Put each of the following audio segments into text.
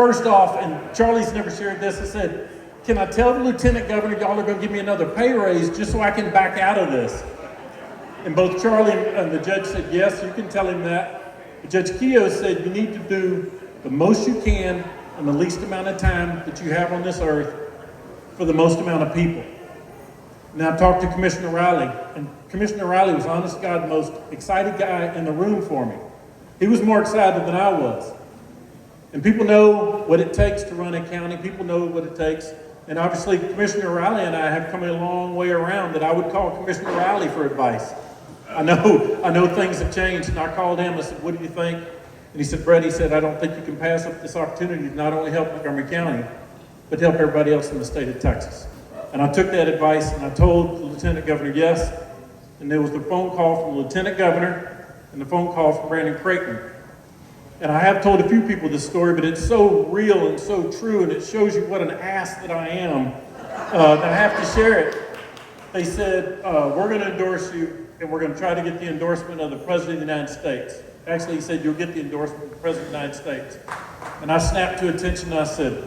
first off, and Charlie's never shared this, I said, can I tell the Lieutenant Governor y'all are going to give me another pay raise just so I can back out of this? And both Charlie and the judge said, yes, you can tell him that. But Judge Keough said, you need to do the most you can in the least amount of time that you have on this earth for the most amount of people. Now I talked to Commissioner Riley, and Commissioner Riley was, honest to God, the most excited guy in the room for me. He was more excited than I was. And people know what it takes to run a county. People know what it takes. And obviously, Commissioner Riley and I have come a long way around that I would call Commissioner Riley for advice. I know things have changed, and I called him. I said, what do you think? And he said, Brett, he said, I don't think you can pass up this opportunity to not only help Montgomery County, but help everybody else in the state of Texas. And I took that advice, and I told the Lieutenant Governor yes. And there was the phone call from the Lieutenant Governor and the phone call from Brandon Creighton. And I have told a few people this story, but it's so real and so true, and it shows you what an ass that I am, that I have to share it. They said, we're going to endorse you, and we're going to try to get the endorsement of the President of the United States. Actually, he said, you'll get the endorsement of the President of the United States. And I snapped to attention, and I said,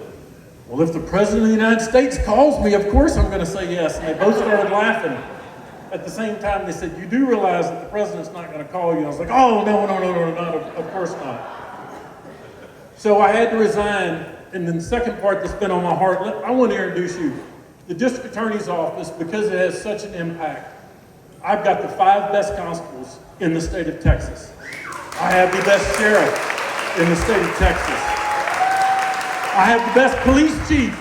well, if the President of the United States calls me, of course I'm going to say yes. And they both started laughing. At the same time, they said, you do realize that the President's not going to call you. And I was like, oh, no, of course not. So I had to resign, and then the second part that's been on my heart, I want to introduce you. The District Attorney's Office, because it has such an impact, I've got the 5 best constables in the state of Texas. I have the best sheriff in the state of Texas. I have the best police chief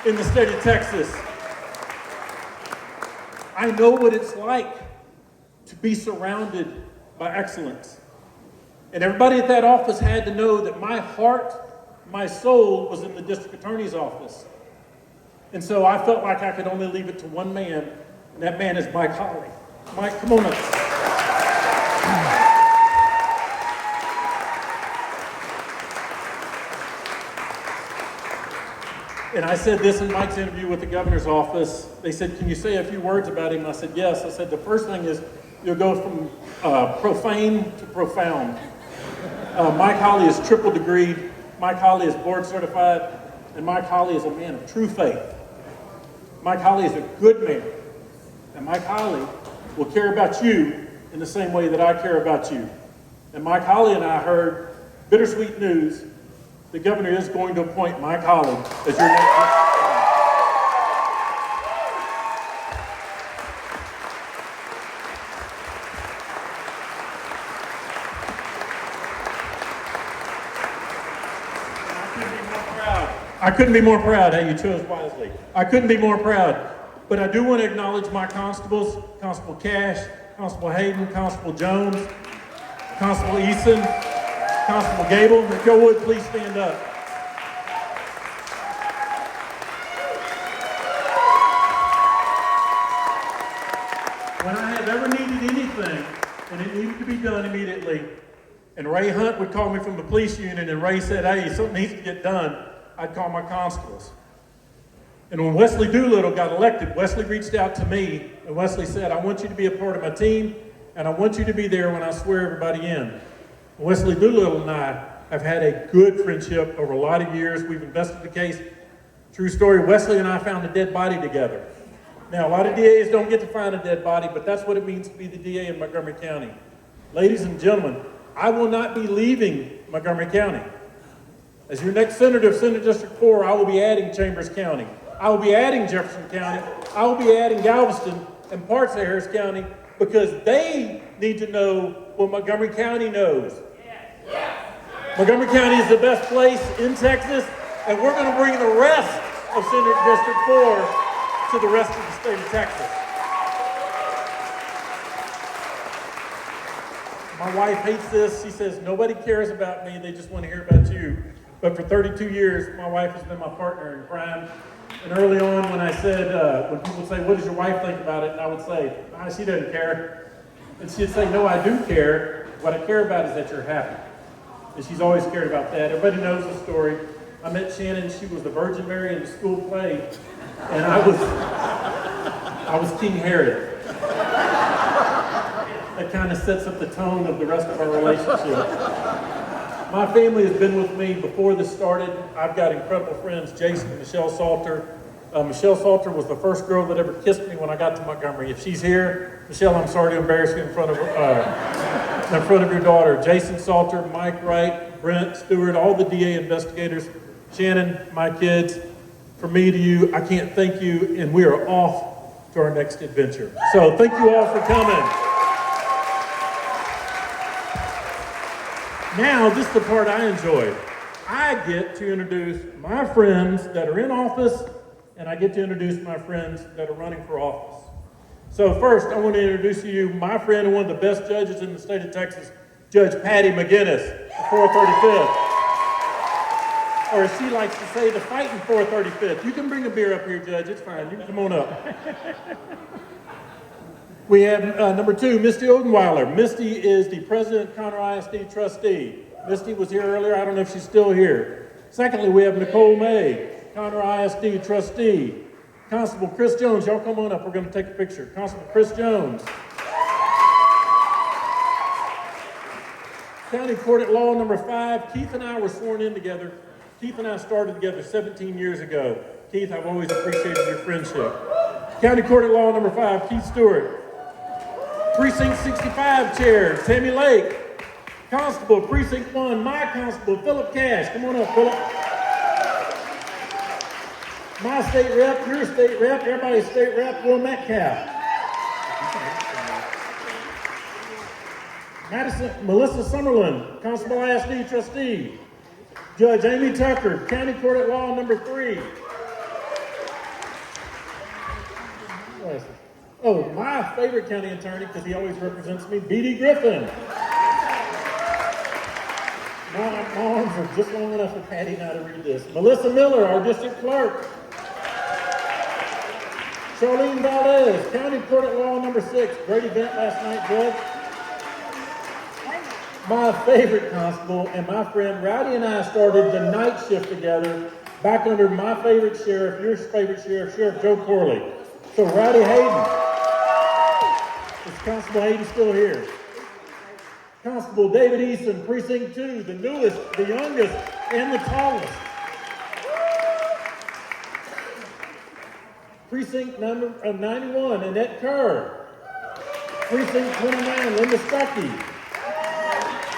in the state of Texas. I know what it's like to be surrounded by excellence. And everybody at that office had to know that my heart, my soul was in the District Attorney's Office. And so I felt like I could only leave it to one man, and that man is Mike Holley. Mike, come on up. And I said this in Mike's interview with the governor's office. They said, can you say a few words about him? I said, yes. I said, the first thing is you'll go from profane to profound. Mike Holley is triple degreed. Mike Holley is board certified. And Mike Holley is a man of true faith. Mike Holley is a good man. And Mike Holley will care about you in the same way that I care about you. And Mike Holley and I heard bittersweet news. The governor is going to appoint Mike Holley as your next. I couldn't be more proud. Hey, you chose wisely. I couldn't be more proud. But I do want to acknowledge my constables, Constable Cash, Constable Hayden, Constable Jones, Constable Eason, Constable Gable. If you would, please stand up. When I have ever needed anything, and it needed to be done immediately, and Ray Hunt would call me from the police unit, and Ray said, hey, something needs to get done, I'd call my constables. And when Wesley Doolittle got elected, Wesley reached out to me, and Wesley said, I want you to be a part of my team, and I want you to be there when I swear everybody in. And Wesley Doolittle and I have had a good friendship over a lot of years. We've invested the case. True story, Wesley and I found a dead body together. Now, a lot of DAs don't get to find a dead body, but that's what it means to be the DA in Montgomery County. Ladies and gentlemen, I will not be leaving Montgomery County. As your next senator of Senate District 4, I will be adding Chambers County. I will be adding Jefferson County. I will be adding Galveston and parts of Harris County because they need to know what Montgomery County knows. Montgomery County is the best place in Texas, and we're going to bring the rest of Senate District 4 to the rest of the state of Texas. My wife hates this. She says, nobody cares about me. They just want to hear about you. But for 32 years, my wife has been my partner in crime. And early on when I said, when people say, what does your wife think about it? And I would say, she doesn't care. And she'd say, no, I do care. What I care about is that you're happy. And she's always cared about that. Everybody knows the story. I met Shannon. She was the Virgin Mary in the school play. And I was King Herod. That kind of sets up the tone of the rest of our relationship. My family has been with me before this started. I've got incredible friends, Jason and Michelle Salter. Michelle Salter was the first girl that ever kissed me when I got to Montgomery. If she's here, Michelle, I'm sorry to embarrass you in front of your daughter. Jason Salter, Mike Wright, Brent Stewart, all the DA investigators, Shannon, my kids. From me to you, I can't thank you, and we are off to our next adventure. So thank you all for coming. Now, this is the part I enjoy. I get to introduce my friends that are in office, and I get to introduce my friends that are running for office. So first, I want to introduce to you my friend and one of the best judges in the state of Texas, Judge Patty McGinnis, the 435th. Or as she likes to say, the fighting 435th. You can bring a beer up here, Judge. It's fine. You can come on up. We have number 2, Misty Odenweiler. Misty is the President Conroe ISD trustee. Misty was here earlier. I don't know if she's still here. Secondly, we have Nicole May, Conroe ISD trustee. Constable Chris Jones. Y'all come on up. We're going to take a picture. Constable Chris Jones. County Court at Law number 5. Keith and I were sworn in together. Keith and I started together 17 years ago. Keith, I've always appreciated your friendship. County Court at Law number 5, Keith Stewart. Precinct 65 Chair, Tammy Lake. Constable, Precinct 1, my Constable, Philip Cash. Come on up, Philip. My state rep, your state rep, everybody's state rep, Will Metcalf. Melissa Summerlin, Constable ISD trustee. Judge Amy Tucker, County Court at Law number 3. Oh, my favorite county attorney, because he always represents me, B.D. Griffin. My arms are just long enough for Patty and I to read this. Melissa Miller, our district clerk. Charlene Valdez, County Court at Law number 6. Great event last night, Judge. My favorite constable and my friend Rowdy and I started the night shift together back under my favorite sheriff, your favorite sheriff, Sheriff Joe Corley. So Rowdy Hayden. Is Constable Hayden still here? Constable David Easton, Precinct 2, the newest, the youngest, and the tallest. Precinct number 91, Annette Kerr. Precinct 29, Linda Stuckey.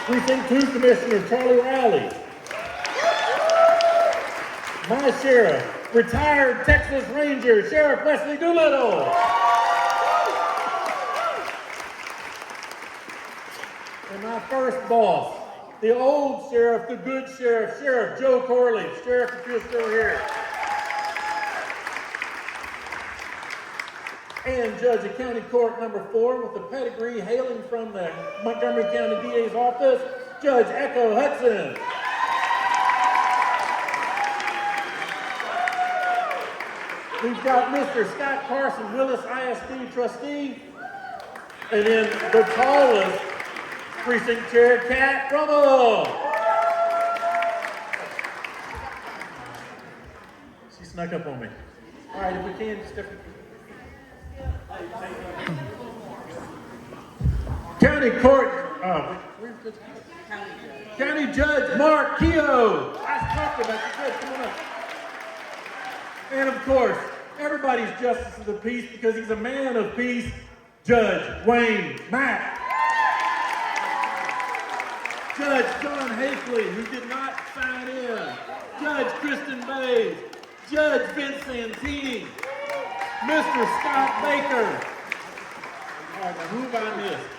Precinct 2 Commissioner Charlie Riley. My sheriff, retired Texas Ranger, Sheriff Wesley Doolittle. And my first boss, the old sheriff, the good sheriff, Sheriff Joe Corley. Sheriff, if you're still here. And Judge of County Court number 4 with the pedigree hailing from the Montgomery County DA's office, Judge Echo Hudson. We've got Mr. Scott Carson, Willis ISD trustee, and then the tallest precinct chair, Kat Rummel. She snuck up on me. All right, if we can, just step. County Court, County Judge Mark Keogh. I talked about you. Good, come on up. And of course, everybody's justice of the peace because he's a man of peace, Judge Wayne Mack. Judge John Hakeley, who did not sign in. Judge Kristen Bays. Judge Vince Santini. Mr. Scott Baker. All right, now who have I missed?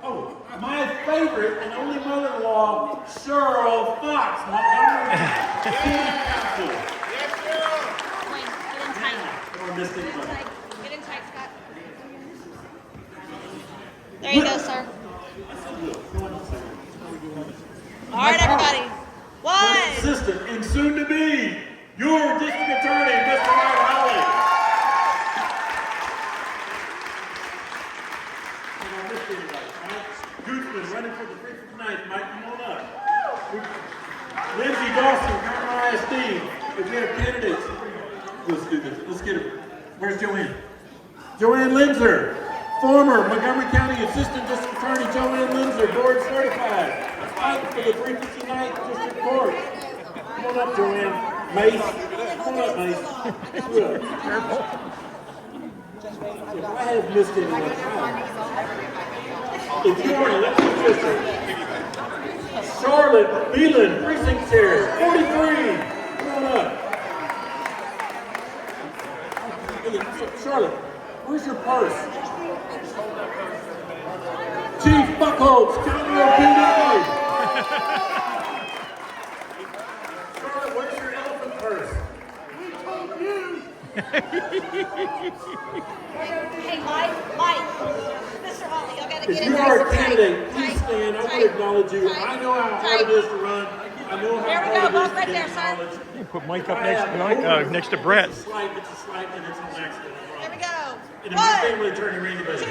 Oh, my favorite and only mother-in-law, Cheryl Fox, Montgomery County Council. Yes, sir. Wayne, get in tight. Get in tight, Scott. There you go, sir. All right, everybody. My assistant and soon to be your district attorney, Mr. Mike Holley. And I missed anybody. Mike Goochman running for the precinct tonight. Mike, come on up. Lindsay Dawson, Conroe ISD. If we have candidates, let's do this. Let's get her. Where's Joanne? Joanne Linzer. Former Montgomery County Assistant District Attorney Joanne Lindsay, board certified. Fight for the 359th District Court. Come on up, Joanne. Mace. Come on up, Mace. Good. If I have missed anyone, if you are an elected official, Charlotte Beelan, precinct chair, 43. Come on up. Hey, Charlotte, where's your purse? Chief Buckholz, County PD. Charlotte, where's your elephant purse? We told you. Hey, Mike, Mr. Holley, y'all gotta If get in you nice are and a tight. candidate, please stand. I want to acknowledge you. I know how hard it is to run. I know how There we hard go, it is both right to there, get sir. knowledge. You put Mike up next to Brett. It's a slight, and it's an accident. There we go. And my family attorney, Randy Baker. 2,